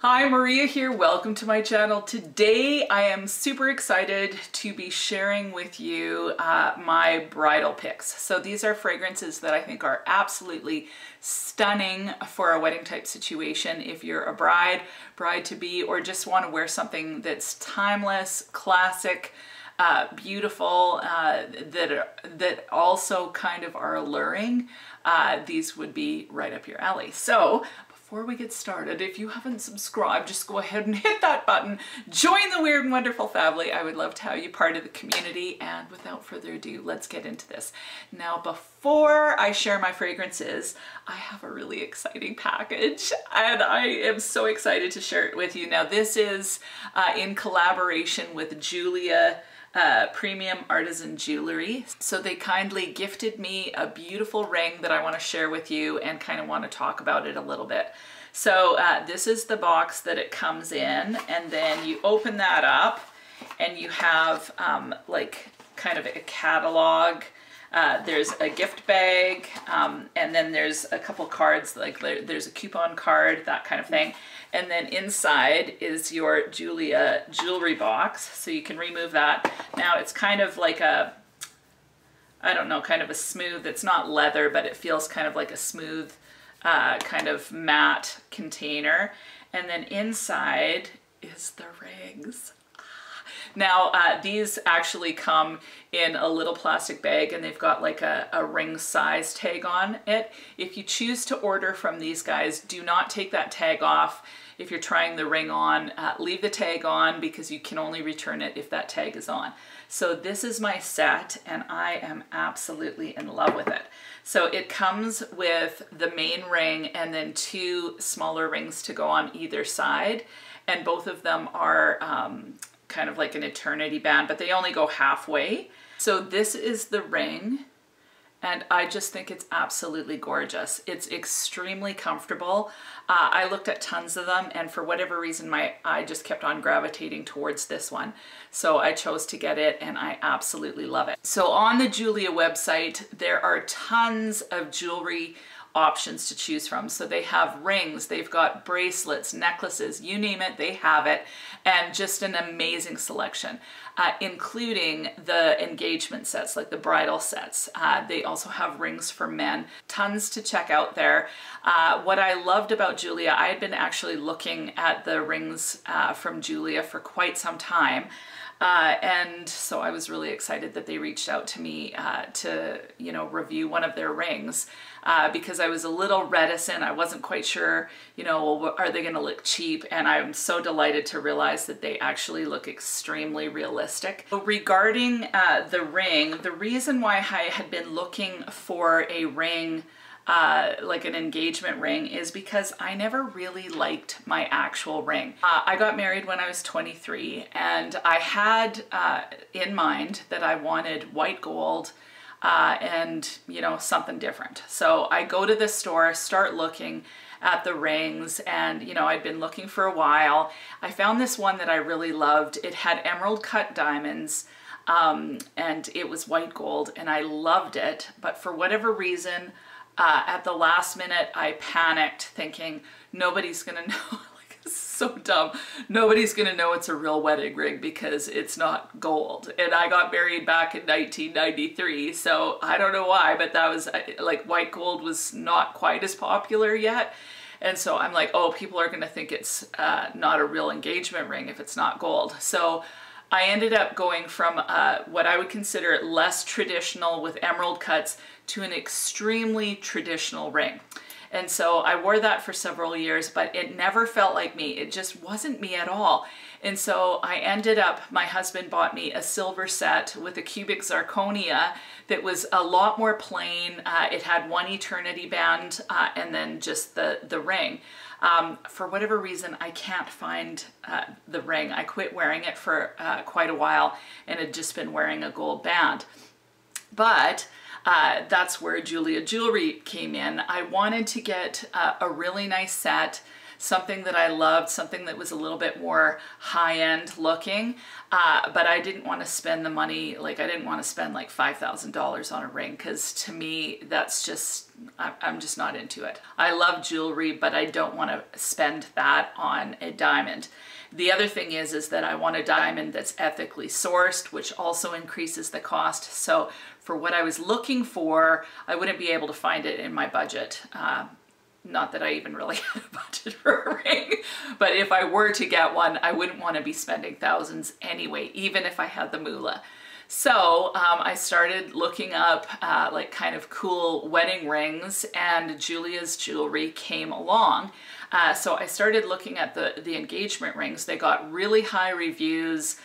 Hi, Maria here. Welcome to my channel. Today I am super excited to be sharing with you my bridal picks. So these are fragrances that I think are absolutely stunning for a wedding type situation. If you're a bride, bride-to-be, or just want to wear something that's timeless, classic, beautiful, that also kind of are alluring, these would be right up your alley. So before we get started, if you haven't subscribed, just go ahead and hit that button. Join the weird and wonderful family. I would love to have you part of the community. And without further ado, let's get into this. Now, before I share my fragrances, I have a really exciting package and I am so excited to share it with you. Now, this is in collaboration with Jeulia Premium Artisan Jewelry. So they kindly gifted me a beautiful ring that I want to share with you and kind of want to talk about it a little bit. So this is the box that it comes in, and then you open that up and you have like kind of a catalog. There's a gift bag, and then there's a couple cards, like there's a coupon card, that kind of thing. And then inside is your Jeulia jewelry box, so you can remove that. Now it's kind of like a, I don't know, kind of a smooth, it's not leather, but it feels kind of like a smooth, kind of matte container. And then inside is the rings. Now, these actually come in a little plastic bag and they've got like a ring size tag on it. If you choose to order from these guys, do not take that tag off. If you're trying the ring on, leave the tag on because you can only return it if that tag is on. So this is my set and I am absolutely in love with it. So it comes with the main ring and then two smaller rings to go on either side. And both of them are kind of like an eternity band, but they only go halfway. So this is the ring, and I just think it's absolutely gorgeous. It's extremely comfortable. I looked at tons of them, and for whatever reason, my eye just kept on gravitating towards this one. So I chose to get it, and I absolutely love it. So on the Jeulia website, there are tons of jewelry options to choose from. So they have rings, they've got bracelets, necklaces, you name it, they have it, and just an amazing selection, including the engagement sets, like the bridal sets. They also have rings for men. Tons to check out there. What I loved about Jeulia, I had been actually looking at the rings from Jeulia for quite some time. And so I was really excited that they reached out to me to, you know, review one of their rings because I was a little reticent. I wasn't quite sure, you know, are they going to look cheap? And I'm so delighted to realize that they actually look extremely realistic. So regarding the ring, the reason why I had been looking for a ring like an engagement ring is because I never really liked my actual ring. I got married when I was 23 and I had in mind that I wanted white gold and, you know, something different. So I go to the store, start looking at the rings, and, you know, I'd been looking for a while. I found this one that I really loved. It had emerald cut diamonds, and it was white gold, and I loved it. But for whatever reason, at the last minute, I panicked thinking nobody's gonna know, like, it's so dumb. Nobody's gonna know it's a real wedding ring because it's not gold. And I got married back in 1993, so I don't know why, but that was like white gold was not quite as popular yet. And so I'm like, oh, people are gonna think it's not a real engagement ring if it's not gold. So I ended up going from what I would consider less traditional with emerald cuts to an extremely traditional ring. And so I wore that for several years, but it never felt like me. It just wasn't me at all. And so I ended up, my husband bought me a silver set with a cubic zirconia that was a lot more plain. It had one eternity band and then just the ring. For whatever reason, I can't find the ring. I quit wearing it for quite a while and had just been wearing a gold band. But that's where Jeulia Jewelry came in. I wanted to get a really nice set something that I loved, something that was a little bit more high-end looking, but I didn't want to spend the money, like I didn't want to spend like $5,000 on a ring, because to me that's just, I'm just not into it. I love jewelry, but I don't want to spend that on a diamond. The other thing is that I want a diamond that's ethically sourced, which also increases the cost. So for what I was looking for, I wouldn't be able to find it in my budget. Not that I even really had a budget for a ring, but if I were to get one, I wouldn't want to be spending thousands anyway, even if I had the moolah. So I started looking up like kind of cool wedding rings, and Jeulia's Jewelry came along. So I started looking at the engagement rings. They got really high reviews.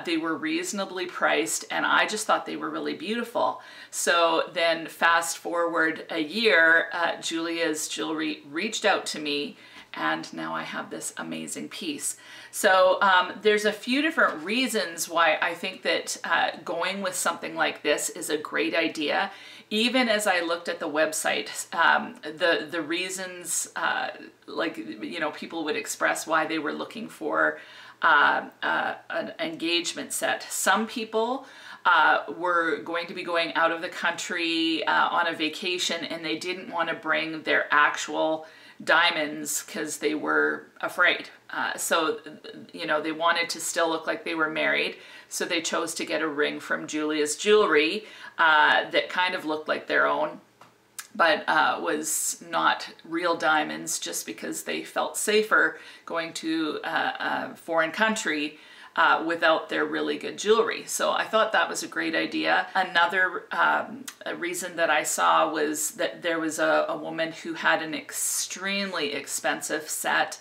They were reasonably priced, and I just thought they were really beautiful. So then fast forward a year, Jeulia's Jewelry reached out to me, and now I have this amazing piece. So there's a few different reasons why I think that going with something like this is a great idea. Even as I looked at the website, the reasons, like, you know, people would express why they were looking for an engagement set. Some people were going to be going out of the country on a vacation, and they didn't want to bring their actual diamonds because they were afraid. So, you know, they wanted to still look like they were married. So they chose to get a ring from Julia's Jewelry that kind of looked like their own, but was not real diamonds, just because they felt safer going to a foreign country without their really good jewelry. So I thought that was a great idea. Another reason that I saw was that there was a woman who had an extremely expensive set,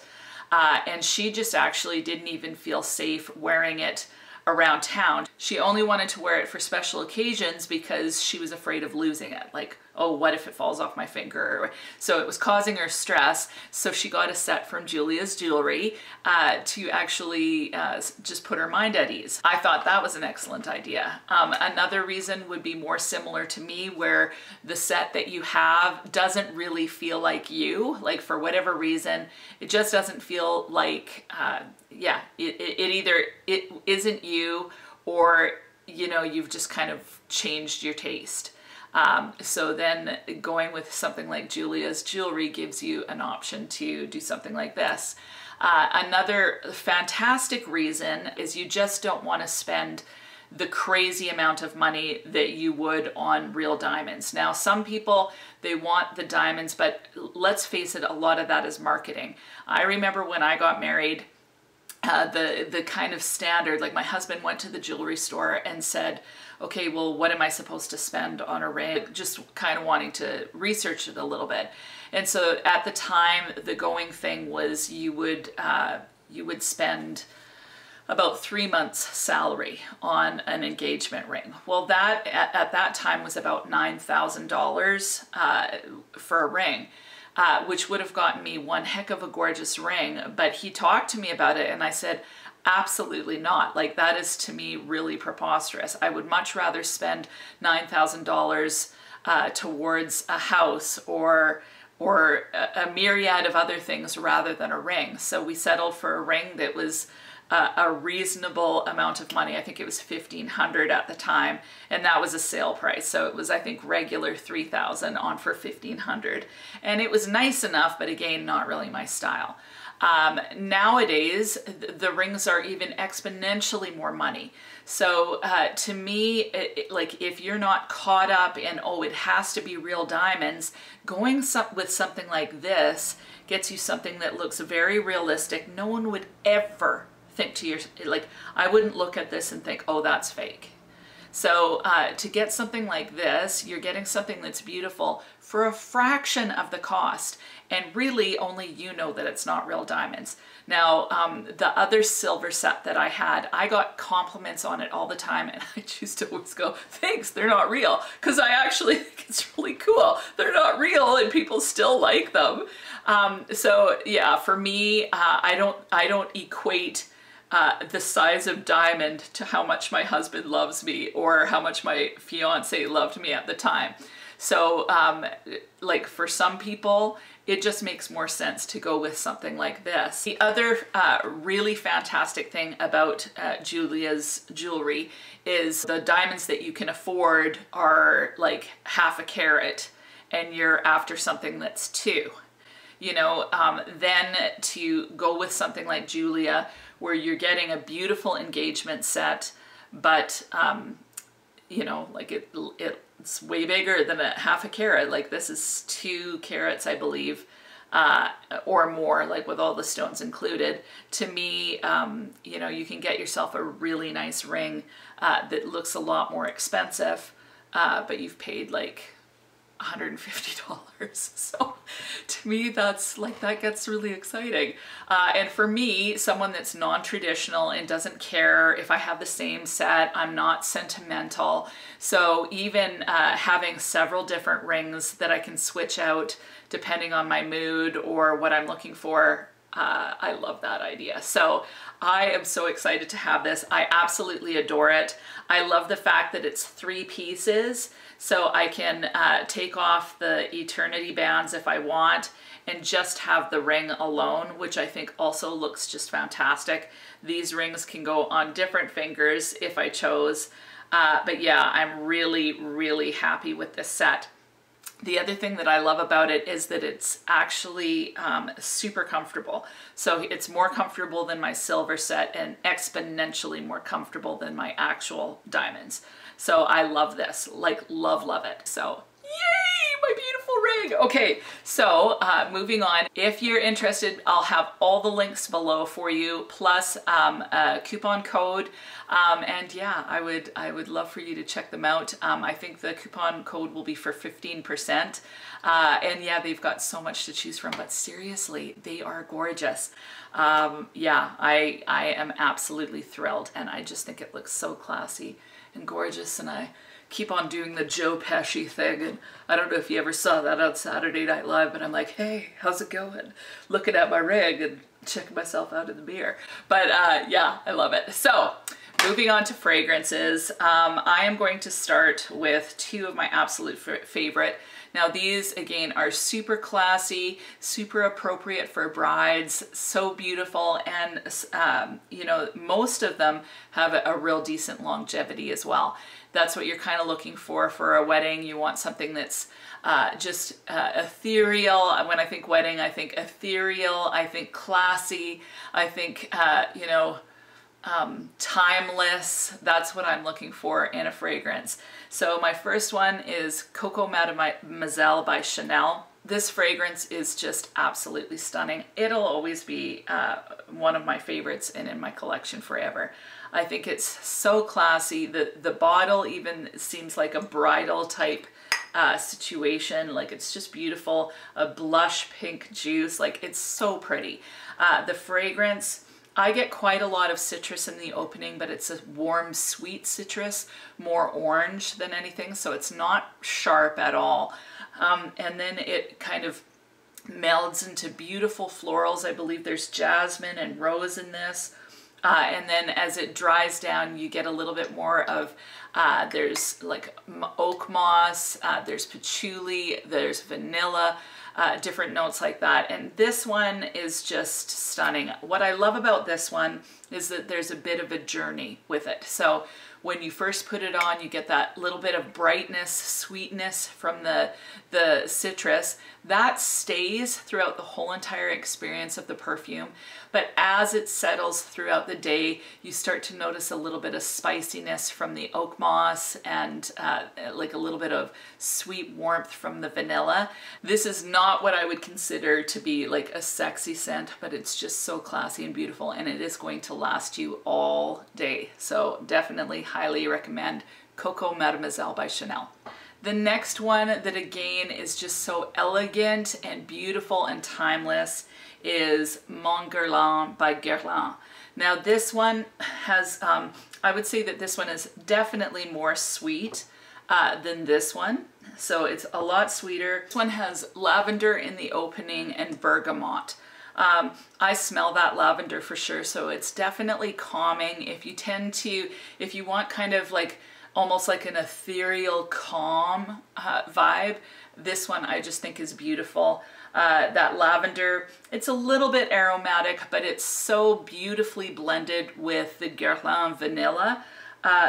and she just actually didn't even feel safe wearing it around town. She only wanted to wear it for special occasions because she was afraid of losing it. Like, oh, what if it falls off my finger? So it was causing her stress. So she got a set from Julia's Jewelry to actually just put her mind at ease. I thought that was an excellent idea. Another reason would be more similar to me, where the set that you have doesn't really feel like you. Like, for whatever reason, it just doesn't feel like, yeah, it isn't you, or, you know, you've just kind of changed your taste. So then going with something like Julia's Jewelry gives you an option to do something like this. Another fantastic reason is you just don't want to spend the crazy amount of money that you would on real diamonds. Now, some people, they want the diamonds, but let's face it, a lot of that is marketing. I remember when I got married, the kind of standard, like, my husband went to the jewelry store and said, okay, well, what am I supposed to spend on a ring? Just kind of wanting to research it a little bit. And so at the time, the going thing was you would spend about 3 months' salary on an engagement ring. Well, that at that time was about $9,000 for a ring. Which would have gotten me one heck of a gorgeous ring. But he talked to me about it, and I said, absolutely not. Like, that is, to me, really preposterous. I would much rather spend $9,000 towards a house or a myriad of other things rather than a ring. So we settled for a ring that was a reasonable amount of money. I think it was $1,500 at the time, and that was a sale price. So it was, I think, regular $3,000 on for $1,500, and it was nice enough, but again, not really my style. Nowadays, the rings are even exponentially more money. So to me, like, if you're not caught up in, oh, it has to be real diamonds, going with something like this gets you something that looks very realistic. No one would ever think to your, like, I wouldn't look at this and think, oh, that's fake. So to get something like this, you're getting something that's beautiful for a fraction of the cost, and really only you know that it's not real diamonds. Now, the other silver set that I had, I got compliments on it all the time, and I used to always go, thanks, they're not real, because I actually think it's really cool. They're not real, and people still like them. So yeah, for me, I don't equate the size of diamond to how much my husband loves me or how much my fiance loved me at the time. So like, for some people, it just makes more sense to go with something like this. The other really fantastic thing about Jeulia's jewelry is the diamonds that you can afford are like half a carat, and you're after something that's 2. You know, then to go with something like Jeulia, where you're getting a beautiful engagement set, but you know, like it's way bigger than a half a carat. Like this is 2 carats, I believe, or more, like with all the stones included. To me, you know, you can get yourself a really nice ring that looks a lot more expensive, but you've paid like $150. So to me, that's like, that gets really exciting. And for me, someone that's non-traditional and doesn't care if I have the same set, I'm not sentimental. So even having several different rings that I can switch out depending on my mood or what I'm looking for, I love that idea. So I am so excited to have this. I absolutely adore it. I love the fact that it's 3 pieces, so I can take off the eternity bands if I want and just have the ring alone, which I think also looks just fantastic. These rings can go on different fingers if I chose, but yeah, I'm really, really happy with this set. The other thing that I love about it is that it's actually super comfortable. So it's more comfortable than my silver set and exponentially more comfortable than my actual diamonds. So I love this, like love it. So yay, my beautiful ring. Okay, so moving on. If you're interested, I'll have all the links below for you, plus a coupon code. And yeah, I would love for you to check them out. I think the coupon code will be for 15%. And yeah, they've got so much to choose from, but seriously, they are gorgeous. Yeah, I am absolutely thrilled, and I just think it looks so classy and gorgeous, and I keep on doing the Joe Pesci thing, and I don't know if you ever saw that on Saturday Night Live, but I'm like, hey, how's it going? Looking at my ring and checking myself out in the mirror. But yeah, I love it. So moving on to fragrances, I am going to start with 2 of my absolute favorite. Now these again are super classy, super appropriate for brides, so beautiful, and you know, most of them have a real decent longevity as well. That's what you're kind of looking for a wedding. You want something that's just ethereal. When I think wedding, I think ethereal, I think classy, I think, you know, timeless. That's what I'm looking for in a fragrance. So my first one is Coco Mademoiselle by Chanel. This fragrance is just absolutely stunning. It'll always be one of my favorites and in my collection forever. I think it's so classy. The bottle even seems like a bridal type situation. Like it's just beautiful. A blush pink juice. Like it's so pretty. The fragrance, I get quite a lot of citrus in the opening, but it's a warm, sweet citrus, more orange than anything, so it's not sharp at all. And then it kind of melds into beautiful florals. I believe there's jasmine and rose in this. And then as it dries down, you get a little bit more of, there's like oak moss, there's patchouli, there's vanilla, different notes like that. And this one is just stunning. What I love about this one is that there's a bit of a journey with it. So when you first put it on, you get that little bit of brightness, sweetness from the citrus. That stays throughout the whole entire experience of the perfume. But as it settles throughout the day, you start to notice a little bit of spiciness from the oak moss and like a little bit of sweet warmth from the vanilla. This is not what I would consider to be like a sexy scent, but it's just so classy and beautiful, and it is going to last you all day. So definitely highly recommend Coco Mademoiselle by Chanel. The next one that again is just so elegant and beautiful and timeless is Mon Guerlain by Guerlain. Now this one has, I would say that this one is definitely more sweet than this one. So it's a lot sweeter. This one has lavender in the opening and bergamot. I smell that lavender for sure, so it's definitely calming. If you want kind of like almost like an ethereal calm vibe, this one I just think is beautiful. that lavender. It's a little bit aromatic, but it's so beautifully blended with the Guerlain vanilla.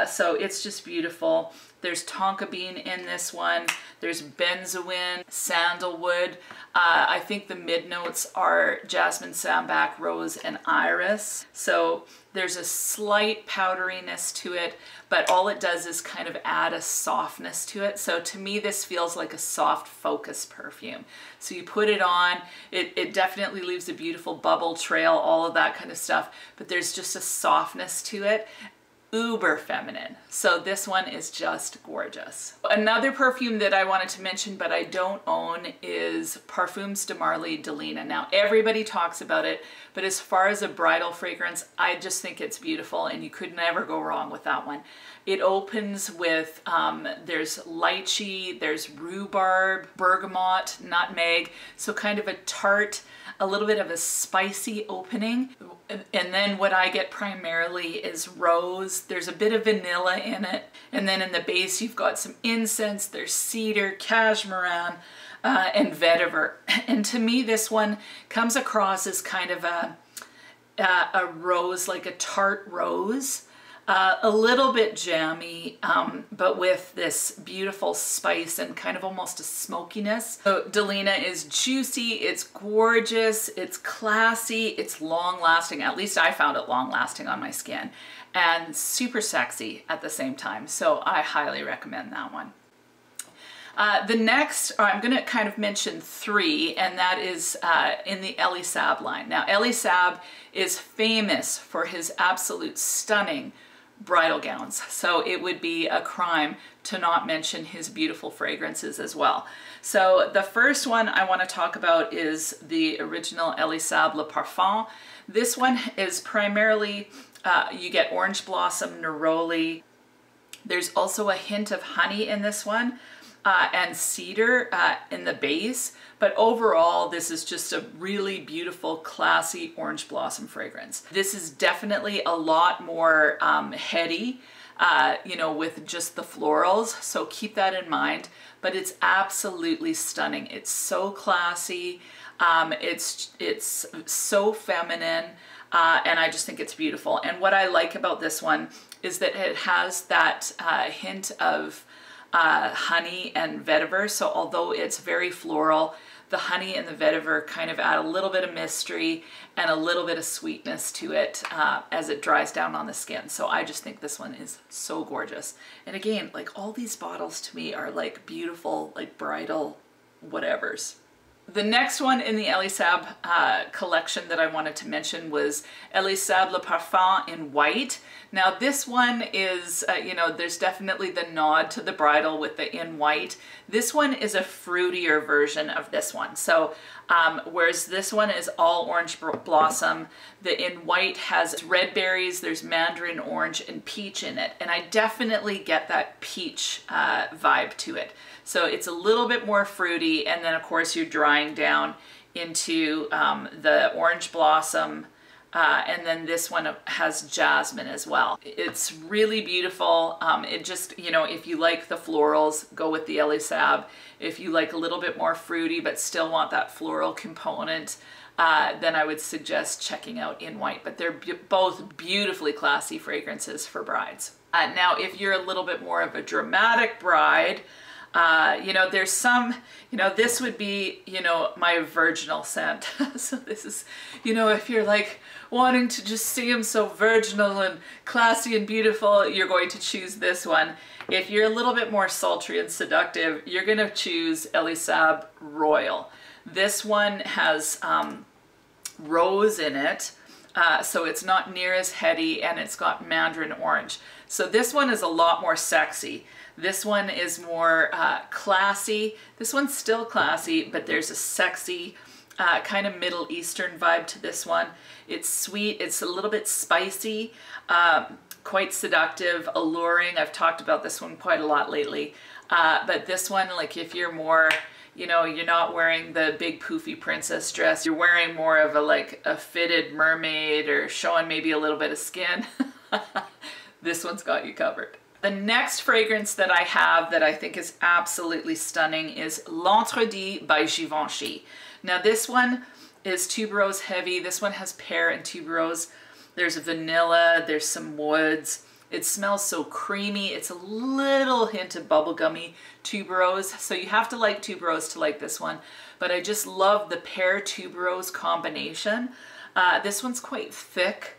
So it's just beautiful. There's tonka bean in this one. There's benzoin, sandalwood. I think the mid notes are jasmine, sambac, rose, and iris. So there's a slight powderiness to it, but all it does is kind of add a softness to it. So to me, this feels like a soft focus perfume. So you put it on, it definitely leaves a beautiful bubble trail, all of that kind of stuff, but there's just a softness to it. Uber feminine. So this one is just gorgeous. Another perfume that I wanted to mention but I don't own is Parfums de Marly Delina. Now everybody talks about it, but as far as a bridal fragrance, I just think it's beautiful and you could never go wrong with that one. It opens with, there's lychee, there's rhubarb, bergamot, nutmeg, so kind of a tart, a little bit of a spicy opening. And then what I get primarily is rose. There's a bit of vanilla in it. And then in the base, you've got some incense, there's cedar, cashmeran, and vetiver. And to me, this one comes across as kind of a rose, like a tart rose. A little bit jammy, but with this beautiful spice and kind of almost a smokiness. So Delina is juicy, it's gorgeous, it's classy, it's long lasting. At least I found it long lasting on my skin, and super sexy at the same time. So I highly recommend that one. The next, I'm going to kind of mention three, and that is in the Elie Saab line. Now Elie Saab is famous for his absolute stunning bridal gowns, so it would be a crime to not mention his beautiful fragrances as well. So the first one I want to talk about is the original Elie Saab Le Parfum. This one is primarily, you get orange blossom, neroli. There's also a hint of honey in this one, and cedar in the base, but overall this is just a really beautiful, classy orange blossom fragrance. This is definitely a lot more heady, you know, with just the florals, so keep that in mind, but it's absolutely stunning. It's so classy, it's so feminine, and I just think it's beautiful. And what I like about this one is that it has that hint of honey and vetiver. So although it's very floral, the honey and the vetiver kind of add a little bit of mystery and a little bit of sweetness to it as it dries down on the skin. So I just think this one is so gorgeous. And again, like all these bottles to me are like beautiful, like bridal whatevers. The next one in the Elie Saab collection that I wanted to mention was Elie Saab Le Parfum in white. Now this one is, you know, there's definitely the nod to the bridal with the in white. This one is a fruitier version of this one. So whereas this one is all orange blossom, the in white has red berries, there's mandarin orange and peach in it. And I definitely get that peach vibe to it. So it's a little bit more fruity, and then of course you're drying down into the orange blossom, and then this one has jasmine as well. It's really beautiful. It just, you know, if you like the florals, go with the Elie Saab. If you like a little bit more fruity but still want that floral component, then I would suggest checking out In White. But they're both beautifully classy fragrances for brides. Now, if you're a little bit more of a dramatic bride, you know, there's some, you know, this would be, you know, my virginal scent. So this is, you know, if you're like wanting to just see them so virginal and classy and beautiful, you're going to choose this one. If you're a little bit more sultry and seductive, you're going to choose Elie Saab Royal. This one has rose in it, so it's not near as heady, and it's got mandarin orange. So this one is a lot more sexy. This one is more classy. This one's still classy, but there's a sexy kind of Middle Eastern vibe to this one. It's sweet, it's a little bit spicy, quite seductive, alluring. I've talked about this one quite a lot lately. But this one, like if you're more, you know, you're not wearing the big poofy princess dress, you're wearing more of a like a fitted mermaid or showing maybe a little bit of skin, this one's got you covered. The next fragrance that I have that I think is absolutely stunning is L'Entredit by Givenchy. Now this one is tuberose heavy. This one has pear and tuberose. There's vanilla, there's some woods. It smells so creamy. It's a little hint of bubblegummy tuberose. So you have to like tuberose to like this one. But I just love the pear tuberose combination. This one's quite thick.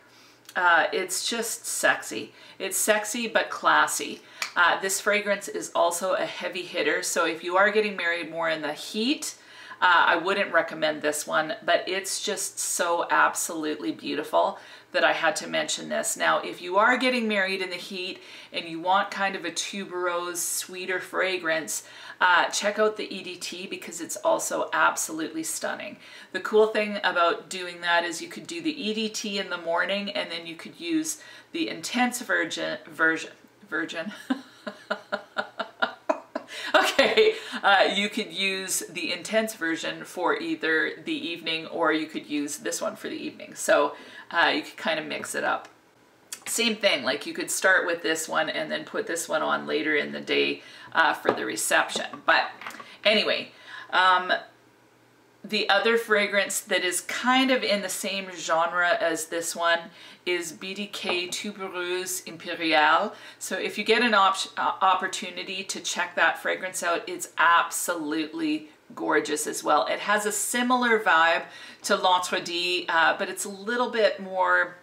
It's just sexy. It's sexy but classy. This fragrance is also a heavy hitter. So if you are getting married more in the heat, I wouldn't recommend this one, but it's just so absolutely beautiful that I had to mention this. Now, if you are getting married in the heat and you want kind of a tuberose, sweeter fragrance, check out the EDT because it's also absolutely stunning. The cool thing about doing that is you could do the EDT in the morning and then you could use the intense version. Okay, you could use the intense version for either the evening or you could use this one for the evening. So you could kind of mix it up. Same thing, like you could start with this one and then put this one on later in the day for the reception. But anyway, the other fragrance that is kind of in the same genre as this one is BDK Tubereuse Imperiale. So if you get an opportunity to check that fragrance out, it's absolutely gorgeous as well. It has a similar vibe to L'Entredit, but it's a little bit more,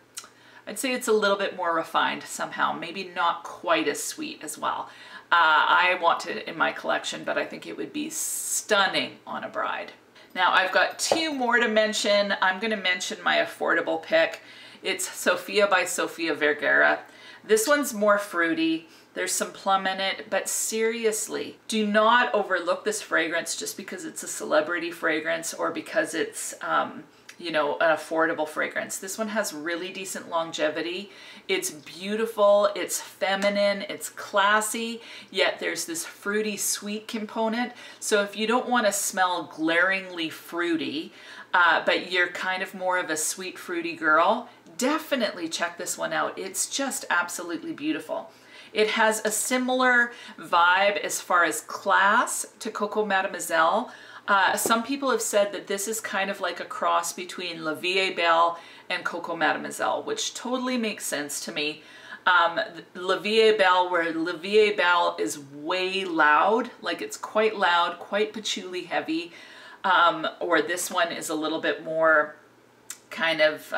I'd say it's a little bit more refined somehow, maybe not quite as sweet as well. I want it in my collection, but I think it would be stunning on a bride. Now I've got two more to mention. I'm going to mention my affordable pick. It's Sophia by Sophia Vergara. This one's more fruity. There's some plum in it, but seriously, do not overlook this fragrance just because it's a celebrity fragrance or because it's, you know, an affordable fragrance. This one has really decent longevity. It's beautiful, it's feminine, it's classy, yet there's this fruity sweet component. So if you don't want to smell glaringly fruity, but you're kind of more of a sweet fruity girl, definitely check this one out. It's just absolutely beautiful. It has a similar vibe as far as class to Coco Mademoiselle. Some people have said that this is kind of like a cross between La Vie Belle and Coco Mademoiselle, which totally makes sense to me. La Vie Belle, where La Vie Belle is way loud, like it's quite loud, quite patchouli heavy, or this one is a little bit more kind of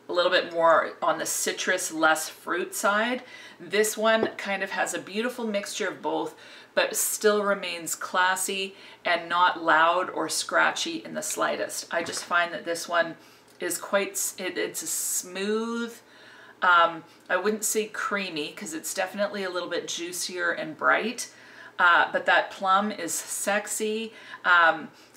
a little bit more on the citrus, less fruit side. This one kind of has a beautiful mixture of both, but still remains classy and not loud or scratchy in the slightest. I just find that this one is quite, it's a smooth, I wouldn't say creamy because it's definitely a little bit juicier and bright, but that plum is sexy.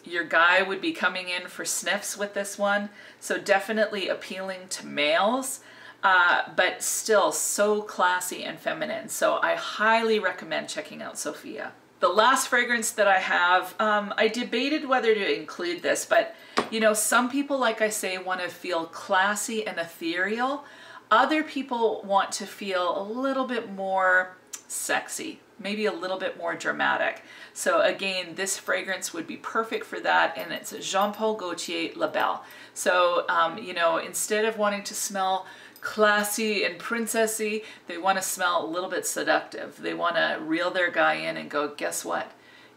Your guy would be coming in for sniffs with this one, so definitely appealing to males, but still so classy and feminine. So I highly recommend checking out Sophia. The last fragrance that I have, I debated whether to include this, but you know, some people, like I say, want to feel classy and ethereal. Other people want to feel a little bit more sexy, maybe a little bit more dramatic. So again, this fragrance would be perfect for that, and it's Jean Paul Gaultier La Belle. So, you know, instead of wanting to smell classy and princessy, they want to smell a little bit seductive. They want to reel their guy in and go, guess what?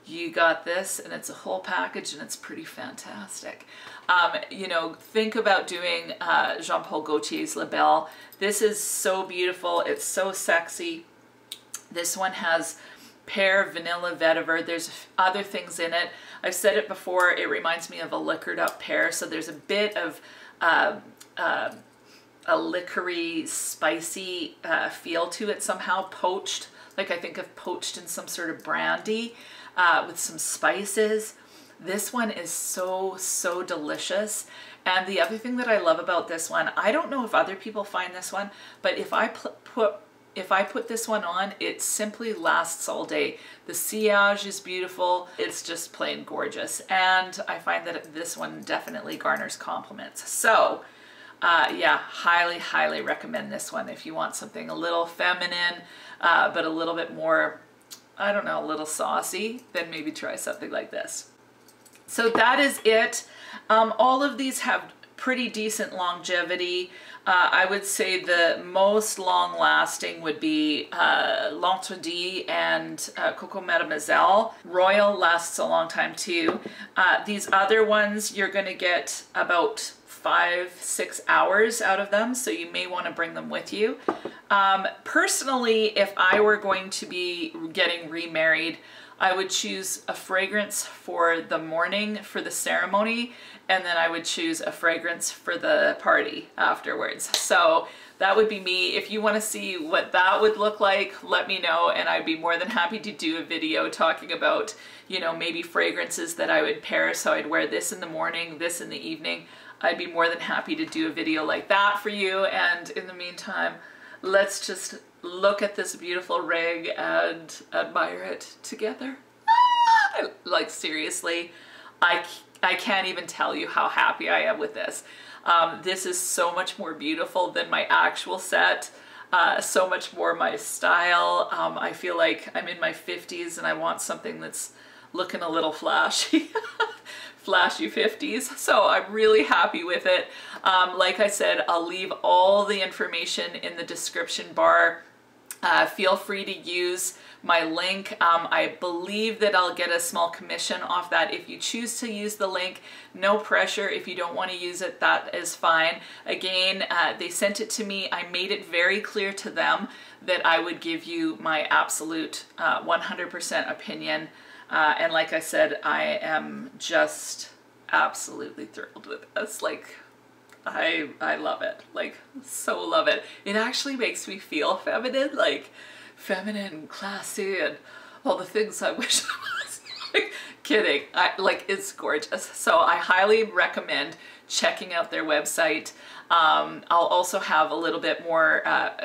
You got this, and it's a whole package, and it's pretty fantastic. You know, think about doing Jean Paul Gaultier's La Belle. This is so beautiful. It's so sexy. This one has pear, vanilla, vetiver. There's other things in it. I've said it before, it reminds me of a liquored up pear. So there's a bit of a liquory, spicy feel to it somehow, poached. Like I think of poached in some sort of brandy with some spices. This one is so, so delicious. And the other thing that I love about this one, I don't know if other people find this one, but if I put this one on, it simply lasts all day. The sillage is beautiful. It's just plain gorgeous. And I find that this one definitely garners compliments. So yeah, highly, highly recommend this one if you want something a little feminine, but a little bit more, I don't know, a little saucy, then maybe try something like this. So that is it. All of these have pretty decent longevity. I would say the most long lasting would be L'Entredit and Coco Mademoiselle. Royal lasts a long time too. These other ones, you're gonna get about 5-6 hours out of them, so you may want to bring them with you. Personally, if I were going to be getting remarried, I would choose a fragrance for the morning for the ceremony, and then I would choose a fragrance for the party afterwards. So that would be me. If you want to see what that would look like, let me know, and I'd be more than happy to do a video talking about, you know, maybe fragrances that I would pair. So I'd wear this in the morning, this in the evening. I'd be more than happy to do a video like that for you. And in the meantime, let's just look at this beautiful rig and admire it together. Like seriously, I can't even tell you how happy I am with this. This is so much more beautiful than my actual set, so much more my style. I feel like I'm in my 50s and I want something that's looking a little flashy. Flashy 50s. So I'm really happy with it. Like I said, I'll leave all the information in the description bar. Feel free to use my link. I believe that I'll get a small commission off that if you choose to use the link. No pressure. If you don't want to use it, that is fine. Again, they sent it to me. I made it very clear to them that I would give you my absolute 100% opinion. And like I said, I am just absolutely thrilled with this. Like, I love it. Like, so love it. It actually makes me feel feminine, like feminine, classy, and all the things I wish I was. Like, kidding. Like, it's gorgeous. So I highly recommend checking out their website. I'll also have a little bit more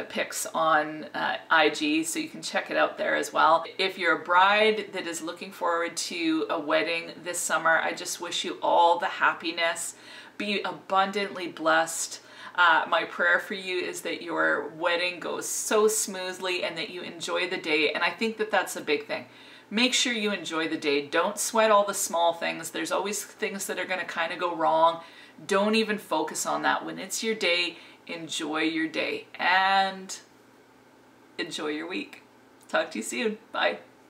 pics on IG, so you can check it out there as well. If you're a bride that is looking forward to a wedding this summer, I just wish you all the happiness. Be abundantly blessed. My prayer for you is that your wedding goes so smoothly and that you enjoy the day. And I think that that's a big thing. Make sure you enjoy the day. Don't sweat all the small things. There's always things that are going to kind of go wrong. Don't even focus on that. When it's your day, enjoy your day and enjoy your week. Talk to you soon. Bye.